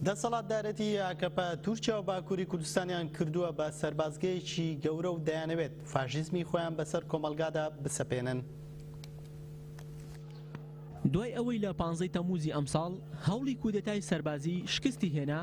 دەسەڵاتدارەتی ئاکەپە تورکیا و باکووری کوردستانیان کردووە بە سەربازگەیەکی گەورە و دەیانەوێت فاشیزمی خۆیان بەسەر کۆمەلگادا بسەپێنن. دوای ئەوەی لە 15 تەمووزی ئەمساڵ هەوڵی کودەتای سەربازی شکستی هێنا،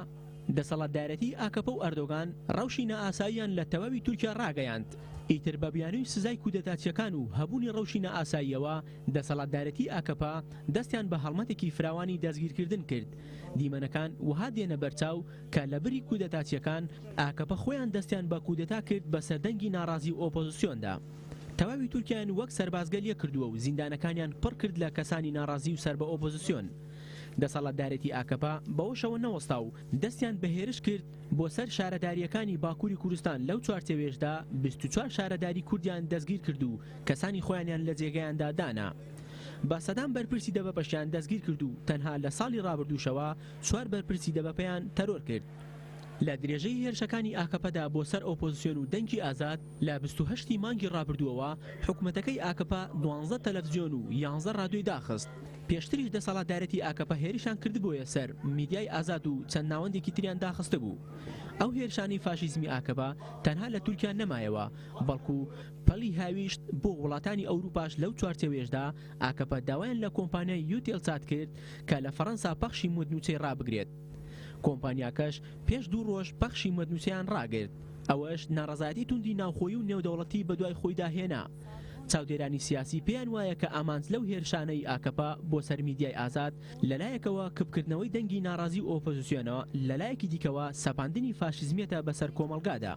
دەسەڵاتدارەتی ئاکەپە و ئەردۆغان ڕەوشی نەئاساییان لە تەواوی تورکیا ڕاگەیاند. ئیتر بە بیانووی سزای کودەتاچیەکان و هەبوونی ڕەوشی نەئاساییەوە دەسەڵاتدارەتی ئاکەپە دەستیان بە هەڵمەتێکی فراوانی دەستگیرکردن کرد. دیمەنەکان وها دێنە بەرچاو کە لە بری کودەتاچیەکان ئاکەپە خۆیان دەستیان بە کودەتا کرد بە سەردەنگی ناڕازی و ئۆپۆزیسیۆندا. تەواوی تورکیان وەک سەربازگە لێ کردووە و زیندانەکانیان پڕ کرد لە کەسانی ناڕازی و سەر بە ئۆپۆزیسیۆن. دەسەڵاتدارەتی ئاکەپە بەوەشەوە نەوەستا و دەستیان بەهێرش کرد بۆ سەر شارەداریەکانی باکووری کوردستان. لەو چوارچێوێژدا 24 شارەداری کوردیان دەستگیر کرد و کەسانی خۆیانیان لە جێگەیاندا دانا. بە سەدام بەرپرسی دەبەپەشیان دەستگیر کرد و تەنها لە ساڵی ڕابردووشەوە 4 بەرپرسی دەبەپەیان تەرۆر کرد. لە درێژەی هێرشەکانی ئاکەپەدا بۆ سەر ئۆپۆزیسیۆن و دەنگی ئازاد لە 28 مانگی ڕابردووەوە حکوومەتەکەی ئاکەپە 12 تەلەڤیزیۆن و 11 ڕادیۆی داخست. پێشتریش دەسەڵاتدارەتی ئاکەپە هێرشان کردبووە سەر میدیای ئازاد و چەند ناوەندێکی تریان داخستە بوو. ئەو هێرشانی فاشیزمی ئاکەپە تەنها لە تورکیا نەمایەوە، بەڵکو پەڵی هاویشت بۆ وڵاتانی ئەوروپاش. لەو چوارچێوێژدا ئاکەپە داوایان لە کۆمپانیای یوتێلسات کرد کە لە فەڕەنسا پەخشی مدنووچەی ڕابگرێت. کۆمپانیاکەش پێش 2 ڕۆژ پەخشی مدنووچەیان ڕاگرت. ئەوەش ناڕەزایەتی توندی ناوخۆیی و نێودەوڵەتی بەدوای خۆی داهێنا. چاودێرانی سیاسی پێیان وایە کە ئامانج لەو هێرشانەی ئاکەپە بۆ سەر میدیای ئازاد لەلایەکەوە کبکردنەوەی دەنگی ناڕازی و ئۆپۆزیسیۆنەوە، لەلایەکی دیکەوە سەپاندنی فاشیزمیەتە بەسەر کۆمەلگادا.